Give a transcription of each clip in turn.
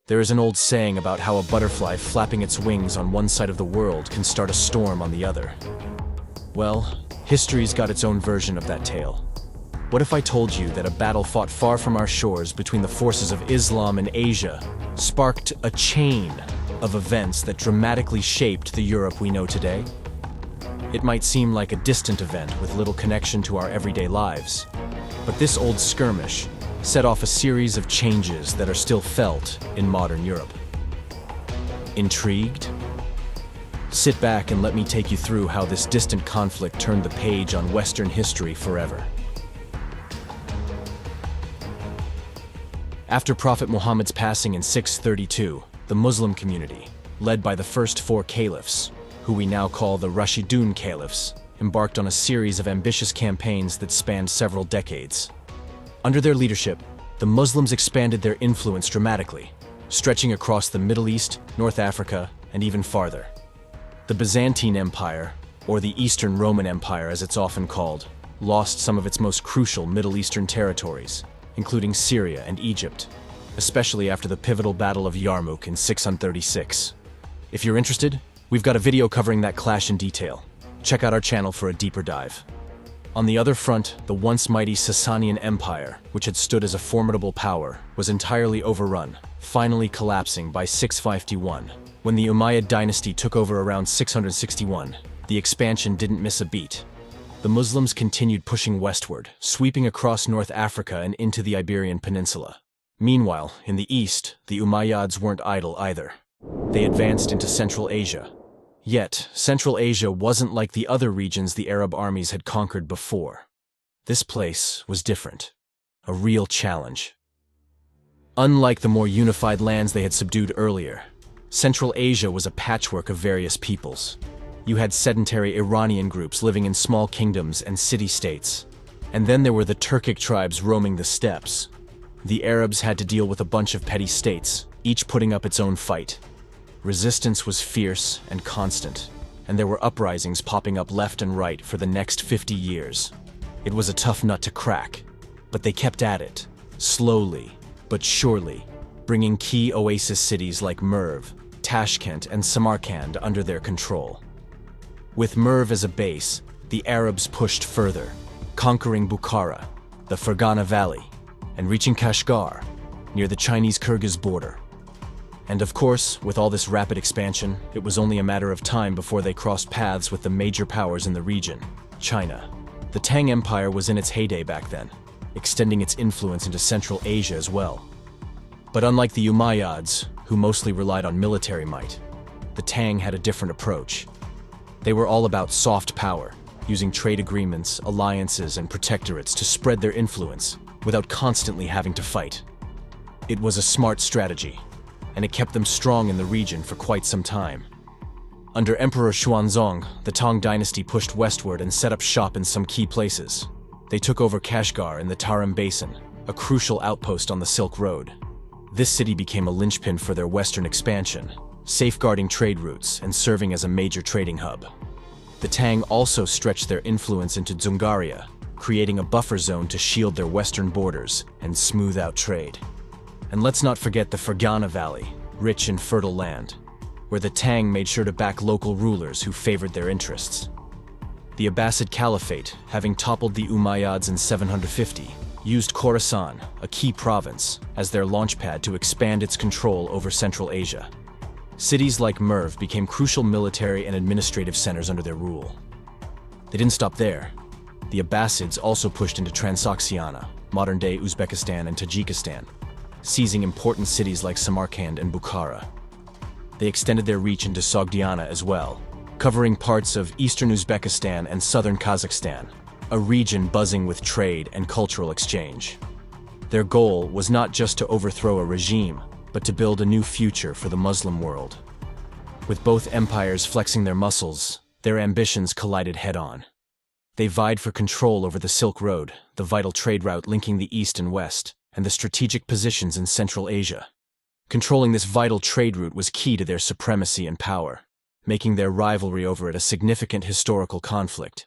There is an old saying about how a butterfly flapping its wings on one side of the world can start a storm on the other. Well, history's got its own version of that tale. What if I told you that a battle fought far from our shores between the forces of Islam and Asia sparked a chain of events that dramatically shaped the Europe we know today? It might seem like a distant event with little connection to our everyday lives, but this old skirmish set off a series of changes that are still felt in modern Europe. Intrigued? Sit back and let me take you through how this distant conflict turned the page on Western history forever. After Prophet Muhammad's passing in 632, the Muslim community, led by the first four caliphs, who we now call the Rashidun caliphs, embarked on a series of ambitious campaigns that spanned several decades. Under their leadership, the Muslims expanded their influence dramatically, stretching across the Middle East, North Africa, and even farther. The Byzantine Empire, or the Eastern Roman Empire as it's often called, lost some of its most crucial Middle Eastern territories, including Syria and Egypt, especially after the pivotal Battle of Yarmouk in 636. If you're interested, we've got a video covering that clash in detail. Check out our channel for a deeper dive. On the other front, the once mighty Sasanian Empire, which had stood as a formidable power, was entirely overrun, finally collapsing by 651. When the Umayyad Dynasty took over around 661, the expansion didn't miss a beat. The Muslims continued pushing westward, sweeping across North Africa and into the Iberian Peninsula. Meanwhile, in the east, the Umayyads weren't idle either. They advanced into Central Asia. Yet, Central Asia wasn't like the other regions the Arab armies had conquered before. This place was different. A real challenge. Unlike the more unified lands they had subdued earlier, Central Asia was a patchwork of various peoples. You had sedentary Iranian groups living in small kingdoms and city-states. And then there were the Turkic tribes roaming the steppes. The Arabs had to deal with a bunch of petty states, each putting up its own fight. Resistance was fierce and constant, and there were uprisings popping up left and right for the next 50 years. It was a tough nut to crack, but they kept at it, slowly but surely, bringing key oasis cities like Merv, Tashkent, and Samarkand under their control. With Merv as a base, the Arabs pushed further, conquering Bukhara, the Fergana Valley, and reaching Kashgar, near the Chinese-Kyrgyz border. And of course, with all this rapid expansion, it was only a matter of time before they crossed paths with the major powers in the region, China. The Tang Empire was in its heyday back then, extending its influence into Central Asia as well. But unlike the Umayyads, who mostly relied on military might, the Tang had a different approach. They were all about soft power, using trade agreements, alliances, and protectorates to spread their influence without constantly having to fight. It was a smart strategy, and it kept them strong in the region for quite some time. Under Emperor Xuanzong, the Tang dynasty pushed westward and set up shop in some key places. They took over Kashgar in the Tarim Basin, a crucial outpost on the Silk Road. This city became a linchpin for their western expansion, safeguarding trade routes and serving as a major trading hub. The Tang also stretched their influence into Dzungaria, creating a buffer zone to shield their western borders and smooth out trade. And let's not forget the Fergana Valley, rich in fertile land, where the Tang made sure to back local rulers who favored their interests. The Abbasid Caliphate, having toppled the Umayyads in 750, used Khorasan, a key province, as their launchpad to expand its control over Central Asia. Cities like Merv became crucial military and administrative centers under their rule. They didn't stop there. The Abbasids also pushed into Transoxiana, modern-day Uzbekistan and Tajikistan, seizing important cities like Samarkand and Bukhara. They extended their reach into Sogdiana as well, covering parts of eastern Uzbekistan and southern Kazakhstan, a region buzzing with trade and cultural exchange. Their goal was not just to overthrow a regime, but to build a new future for the Muslim world. With both empires flexing their muscles, their ambitions collided head-on. They vied for control over the Silk Road, the vital trade route linking the East and West, and the strategic positions in Central Asia. Controlling this vital trade route was key to their supremacy and power, making their rivalry over it a significant historical conflict.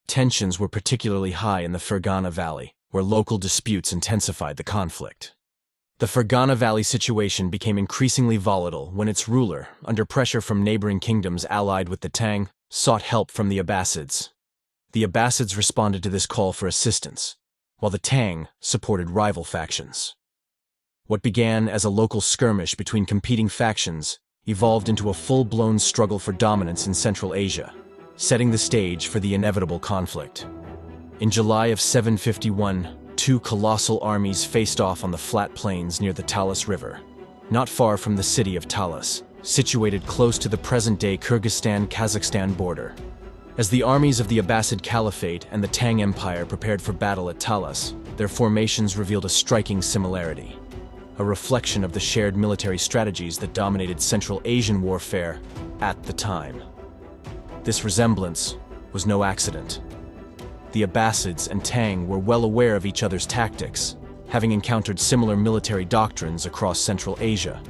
Tensions were particularly high in the Fergana Valley, where local disputes intensified the conflict. The Fergana Valley situation became increasingly volatile when its ruler, under pressure from neighboring kingdoms allied with the Tang, sought help from the Abbasids. The Abbasids responded to this call for assistance, while the Tang supported rival factions. What began as a local skirmish between competing factions evolved into a full-blown struggle for dominance in Central Asia, setting the stage for the inevitable conflict. In July of 751, two colossal armies faced off on the flat plains near the Talas River, not far from the city of Talas, situated close to the present-day Kyrgyzstan-Kazakhstan border. As the armies of the Abbasid Caliphate and the Tang Empire prepared for battle at Talas, their formations revealed a striking similarity, a reflection of the shared military strategies that dominated Central Asian warfare at the time. This resemblance was no accident. The Abbasids and Tang were well aware of each other's tactics, having encountered similar military doctrines across Central Asia.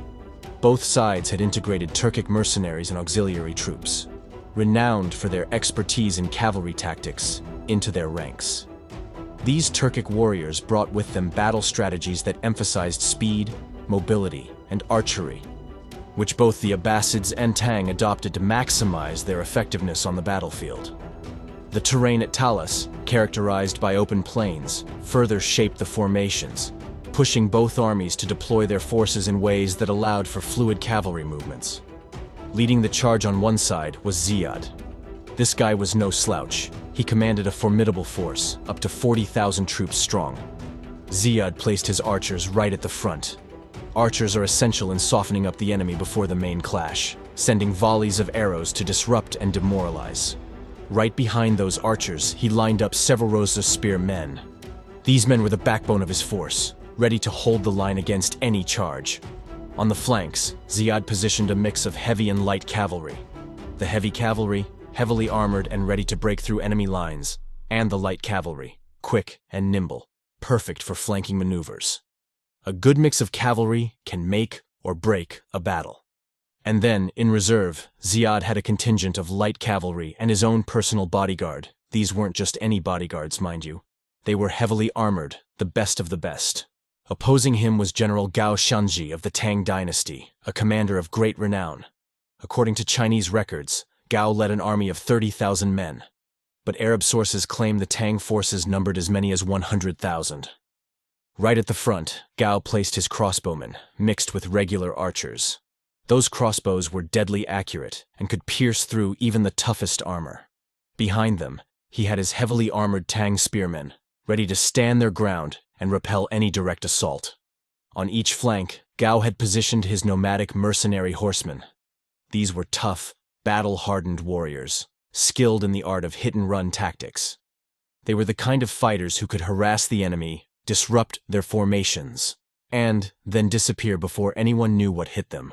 Both sides had integrated Turkic mercenaries and auxiliary troops, renowned for their expertise in cavalry tactics, into their ranks. These Turkic warriors brought with them battle strategies that emphasized speed, mobility, and archery, which both the Abbasids and Tang adopted to maximize their effectiveness on the battlefield. The terrain at Talas, characterized by open plains, further shaped the formations, pushing both armies to deploy their forces in ways that allowed for fluid cavalry movements. Leading the charge on one side was Ziyad. This guy was no slouch. He commanded a formidable force, up to 40,000 troops strong. Ziyad placed his archers right at the front. Archers are essential in softening up the enemy before the main clash, sending volleys of arrows to disrupt and demoralize. Right behind those archers, he lined up several rows of spearmen. These men were the backbone of his force, ready to hold the line against any charge. On the flanks, Ziyad positioned a mix of heavy and light cavalry. The heavy cavalry, heavily armored and ready to break through enemy lines, and the light cavalry, quick and nimble, perfect for flanking maneuvers. A good mix of cavalry can make or break a battle. And then, in reserve, Ziyad had a contingent of light cavalry and his own personal bodyguard. These weren't just any bodyguards, mind you. They were heavily armored, the best of the best. Opposing him was General Gao Shanji of the Tang Dynasty, a commander of great renown. According to Chinese records, Gao led an army of 30,000 men, but Arab sources claim the Tang forces numbered as many as 100,000. Right at the front, Gao placed his crossbowmen, mixed with regular archers. Those crossbows were deadly accurate and could pierce through even the toughest armor. Behind them, he had his heavily armored Tang spearmen, ready to stand their ground and repel any direct assault. On each flank, Gao had positioned his nomadic mercenary horsemen. These were tough, battle-hardened warriors, skilled in the art of hit-and-run tactics. They were the kind of fighters who could harass the enemy, disrupt their formations, and then disappear before anyone knew what hit them.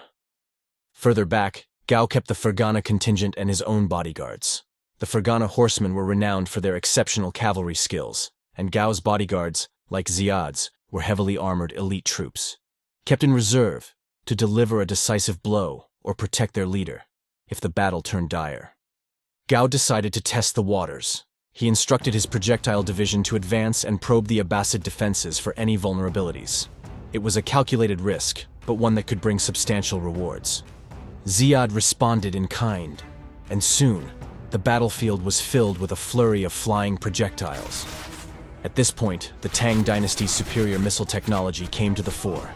Further back, Gao kept the Fergana contingent and his own bodyguards. The Fergana horsemen were renowned for their exceptional cavalry skills, and Gao's bodyguards, like Ziyad's, were heavily armored elite troops, kept in reserve to deliver a decisive blow or protect their leader if the battle turned dire. Gao decided to test the waters. He instructed his projectile division to advance and probe the Abbasid defenses for any vulnerabilities. It was a calculated risk, but one that could bring substantial rewards. Ziyad responded in kind, and soon, the battlefield was filled with a flurry of flying projectiles. At this point, the Tang Dynasty's superior missile technology came to the fore.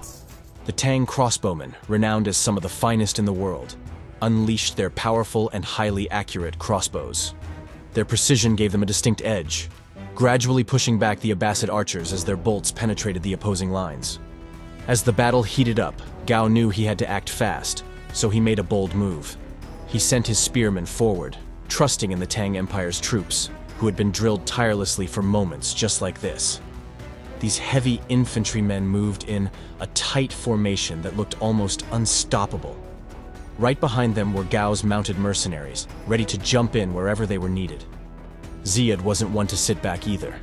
The Tang crossbowmen, renowned as some of the finest in the world, unleashed their powerful and highly accurate crossbows. Their precision gave them a distinct edge, gradually pushing back the Abbasid archers as their bolts penetrated the opposing lines. As the battle heated up, Gao knew he had to act fast, so he made a bold move. He sent his spearmen forward, trusting in the Tang Empire's troops, who had been drilled tirelessly for moments just like this. These heavy infantrymen moved in a tight formation that looked almost unstoppable. Right behind them were Gao's mounted mercenaries, ready to jump in wherever they were needed. Ziyad wasn't one to sit back either.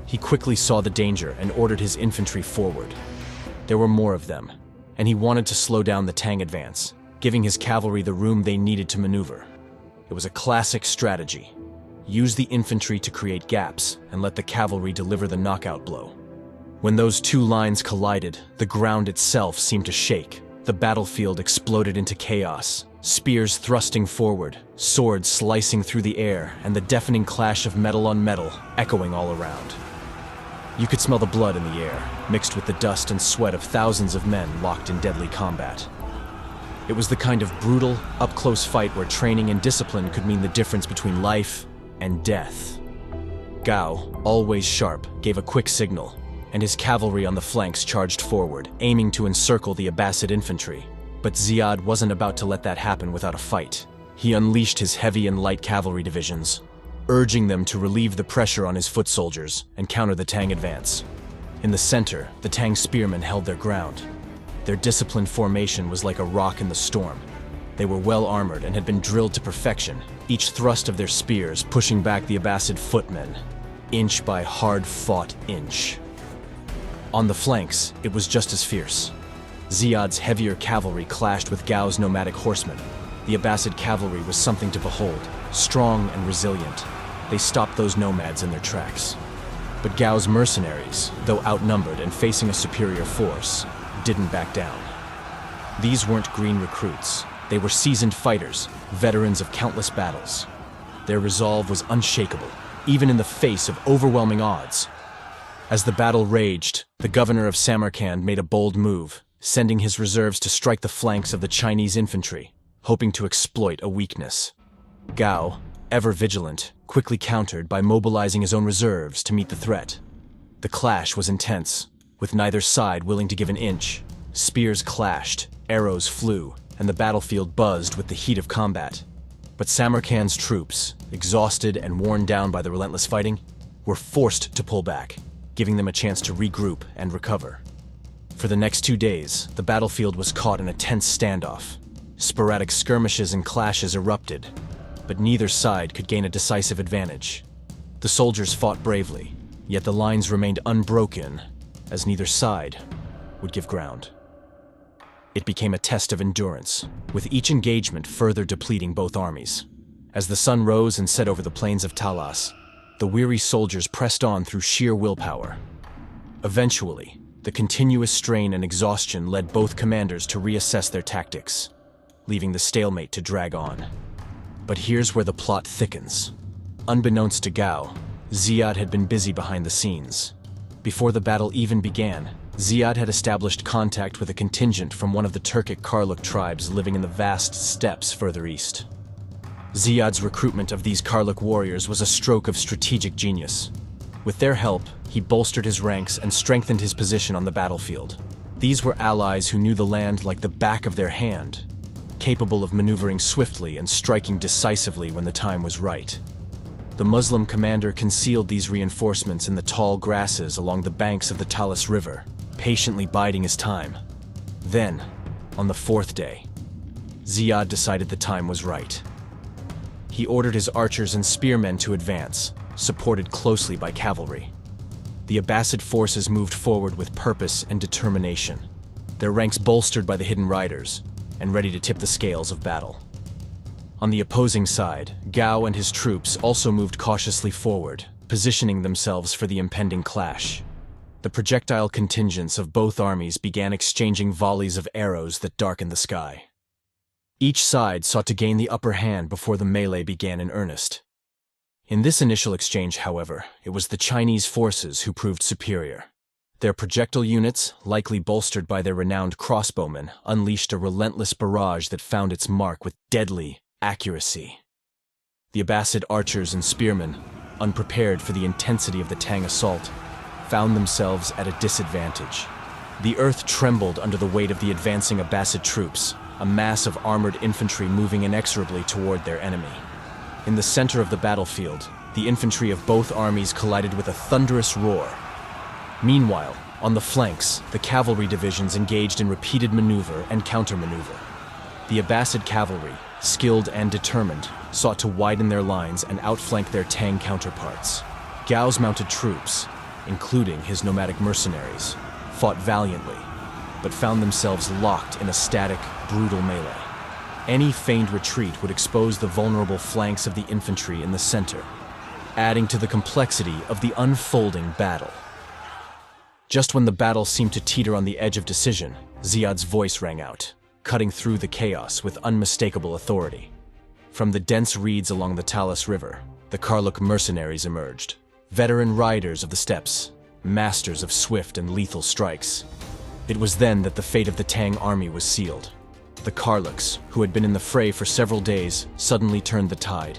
He quickly saw the danger and ordered his infantry forward. There were more of them, and he wanted to slow down the Tang advance, giving his cavalry the room they needed to maneuver. It was a classic strategy. Use the infantry to create gaps and let the cavalry deliver the knockout blow. When those two lines collided, the ground itself seemed to shake. The battlefield exploded into chaos, spears thrusting forward, swords slicing through the air, and the deafening clash of metal on metal echoing all around. You could smell the blood in the air, mixed with the dust and sweat of thousands of men locked in deadly combat. It was the kind of brutal, up-close fight where training and discipline could mean the difference between life and death. Gao, always sharp, gave a quick signal, and his cavalry on the flanks charged forward, aiming to encircle the Abbasid infantry. But Ziyad wasn't about to let that happen without a fight. He unleashed his heavy and light cavalry divisions, urging them to relieve the pressure on his foot soldiers and counter the Tang advance. In the center, the Tang spearmen held their ground. Their disciplined formation was like a rock in the storm. They were well armored and had been drilled to perfection, each thrust of their spears pushing back the Abbasid footmen, inch by hard-fought inch. On the flanks, it was just as fierce. Ziyad's heavier cavalry clashed with Gao's nomadic horsemen. The Abbasid cavalry was something to behold, strong and resilient. They stopped those nomads in their tracks. But Gao's mercenaries, though outnumbered and facing a superior force, didn't back down. These weren't green recruits. They were seasoned fighters, veterans of countless battles. Their resolve was unshakable, even in the face of overwhelming odds. As the battle raged, the governor of Samarkand made a bold move, sending his reserves to strike the flanks of the Chinese infantry, hoping to exploit a weakness. Gao, ever vigilant, quickly countered by mobilizing his own reserves to meet the threat. The clash was intense, with neither side willing to give an inch. Spears clashed, arrows flew, and the battlefield buzzed with the heat of combat. But Samarkand's troops, exhausted and worn down by the relentless fighting, were forced to pull back, giving them a chance to regroup and recover. For the next 2 days, the battlefield was caught in a tense standoff. Sporadic skirmishes and clashes erupted, but neither side could gain a decisive advantage. The soldiers fought bravely, yet the lines remained unbroken, as neither side would give ground. It became a test of endurance, with each engagement further depleting both armies. As the sun rose and set over the plains of Talas, the weary soldiers pressed on through sheer willpower. Eventually, the continuous strain and exhaustion led both commanders to reassess their tactics, leaving the stalemate to drag on. But here's where the plot thickens. Unbeknownst to Gao, Ziyad had been busy behind the scenes. Before the battle even began, Ziyad had established contact with a contingent from one of the Turkic Karluk tribes living in the vast steppes further east. Ziyad's recruitment of these Karluk warriors was a stroke of strategic genius. With their help, he bolstered his ranks and strengthened his position on the battlefield. These were allies who knew the land like the back of their hand, capable of maneuvering swiftly and striking decisively when the time was right. The Muslim commander concealed these reinforcements in the tall grasses along the banks of the Talas River, patiently biding his time. Then, on the 4th day, Ziyad decided the time was right. He ordered his archers and spearmen to advance, supported closely by cavalry. The Abbasid forces moved forward with purpose and determination, their ranks bolstered by the hidden riders, and ready to tip the scales of battle. On the opposing side, Gao and his troops also moved cautiously forward, positioning themselves for the impending clash. The projectile contingents of both armies began exchanging volleys of arrows that darkened the sky. Each side sought to gain the upper hand before the melee began in earnest. In this initial exchange, however, it was the Chinese forces who proved superior. Their projectile units, likely bolstered by their renowned crossbowmen, unleashed a relentless barrage that found its mark with deadly accuracy. The Abbasid archers and spearmen, unprepared for the intensity of the Tang assault, found themselves at a disadvantage. The earth trembled under the weight of the advancing Abbasid troops, a mass of armored infantry moving inexorably toward their enemy. In the center of the battlefield, the infantry of both armies collided with a thunderous roar. Meanwhile, on the flanks, the cavalry divisions engaged in repeated maneuver and countermaneuver. The Abbasid cavalry, skilled and determined, sought to widen their lines and outflank their Tang counterparts. Gao's mounted troops, including his nomadic mercenaries, fought valiantly, but found themselves locked in a static, brutal melee. Any feigned retreat would expose the vulnerable flanks of the infantry in the center, adding to the complexity of the unfolding battle. Just when the battle seemed to teeter on the edge of decision, Ziyad's voice rang out, cutting through the chaos with unmistakable authority. From the dense reeds along the Talas River, the Karluk mercenaries emerged, veteran riders of the steppes, masters of swift and lethal strikes. It was then that the fate of the Tang army was sealed. The Karluks, who had been in the fray for several days, suddenly turned the tide.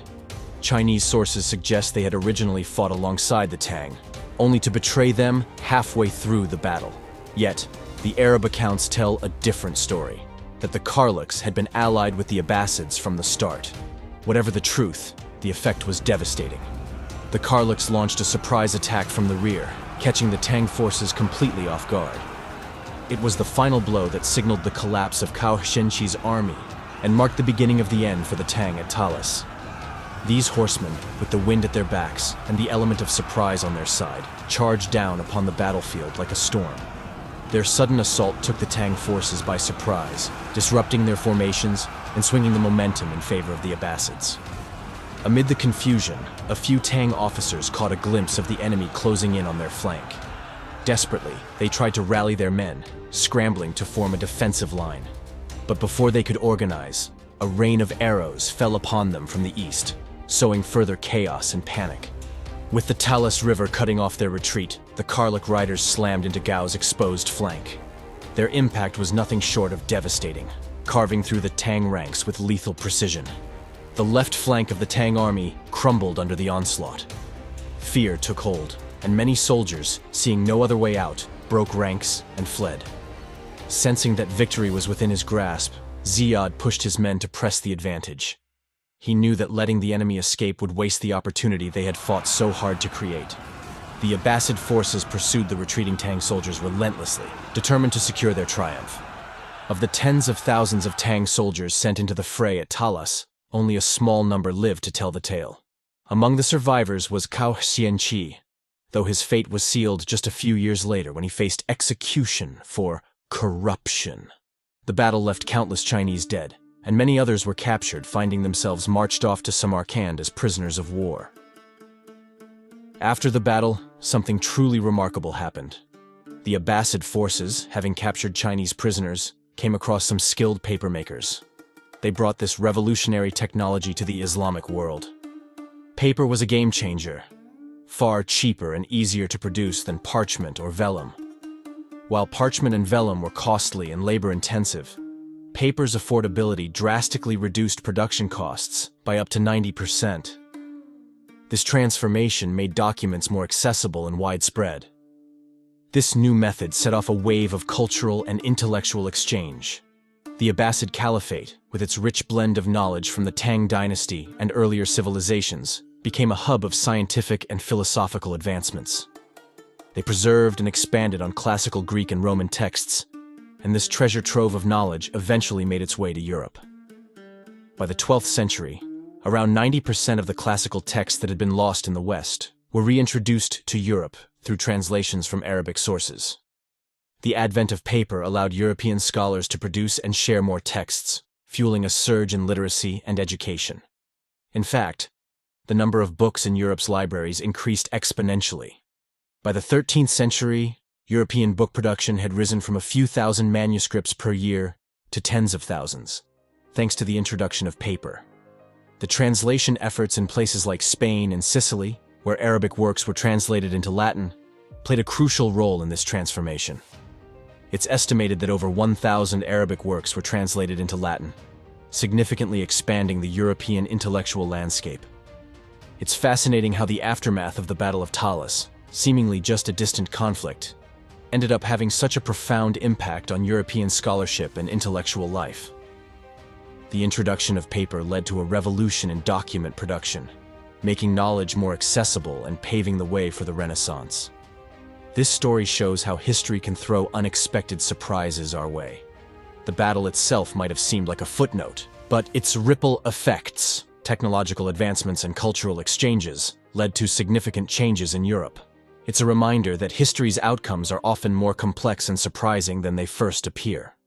Chinese sources suggest they had originally fought alongside the Tang, only to betray them halfway through the battle. Yet, the Arab accounts tell a different story, that the Karluks had been allied with the Abbasids from the start. Whatever the truth, the effect was devastating. The Karluks launched a surprise attack from the rear, catching the Tang forces completely off guard. It was the final blow that signaled the collapse of Cao Xianqi's army and marked the beginning of the end for the Tang at Talas. These horsemen, with the wind at their backs and the element of surprise on their side, charged down upon the battlefield like a storm. Their sudden assault took the Tang forces by surprise, disrupting their formations and swinging the momentum in favor of the Abbasids. Amid the confusion, a few Tang officers caught a glimpse of the enemy closing in on their flank. Desperately, they tried to rally their men, scrambling to form a defensive line. But before they could organize, a rain of arrows fell upon them from the east, sowing further chaos and panic. With the Talas River cutting off their retreat, the Karluk riders slammed into Gao's exposed flank. Their impact was nothing short of devastating, carving through the Tang ranks with lethal precision. The left flank of the Tang army crumbled under the onslaught. Fear took hold, and many soldiers, seeing no other way out, broke ranks and fled. Sensing that victory was within his grasp, Ziyad pushed his men to press the advantage. He knew that letting the enemy escape would waste the opportunity they had fought so hard to create. The Abbasid forces pursued the retreating Tang soldiers relentlessly, determined to secure their triumph. Of the tens of thousands of Tang soldiers sent into the fray at Talas, only a small number lived to tell the tale. Among the survivors was Cao Xianqi, though his fate was sealed just a few years later when he faced execution for corruption. The battle left countless Chinese dead, and many others were captured, finding themselves marched off to Samarkand as prisoners of war. After the battle, something truly remarkable happened. The Abbasid forces, having captured Chinese prisoners, came across some skilled papermakers. They brought this revolutionary technology to the Islamic world. Paper was a game changer, far cheaper and easier to produce than parchment or vellum. While parchment and vellum were costly and labor-intensive, paper's affordability drastically reduced production costs by up to 90%. This transformation made documents more accessible and widespread. This new method set off a wave of cultural and intellectual exchange. The Abbasid Caliphate, with its rich blend of knowledge from the Tang Dynasty and earlier civilizations, became a hub of scientific and philosophical advancements. They preserved and expanded on classical Greek and Roman texts, and this treasure trove of knowledge eventually made its way to Europe. By the 12th century, around 90% of the classical texts that had been lost in the West were reintroduced to Europe through translations from Arabic sources. The advent of paper allowed European scholars to produce and share more texts, fueling a surge in literacy and education. In fact, the number of books in Europe's libraries increased exponentially. By the 13th century, European book production had risen from a few thousand manuscripts per year to tens of thousands, thanks to the introduction of paper. The translation efforts in places like Spain and Sicily, where Arabic works were translated into Latin, played a crucial role in this transformation. It's estimated that over 1,000 Arabic works were translated into Latin, significantly expanding the European intellectual landscape. It's fascinating how the aftermath of the Battle of Talas, seemingly just a distant conflict, ended up having such a profound impact on European scholarship and intellectual life. The introduction of paper led to a revolution in document production, making knowledge more accessible and paving the way for the Renaissance. This story shows how history can throw unexpected surprises our way. The battle itself might have seemed like a footnote, but its ripple effects, technological advancements and cultural exchanges, led to significant changes in Europe. It's a reminder that history's outcomes are often more complex and surprising than they first appear.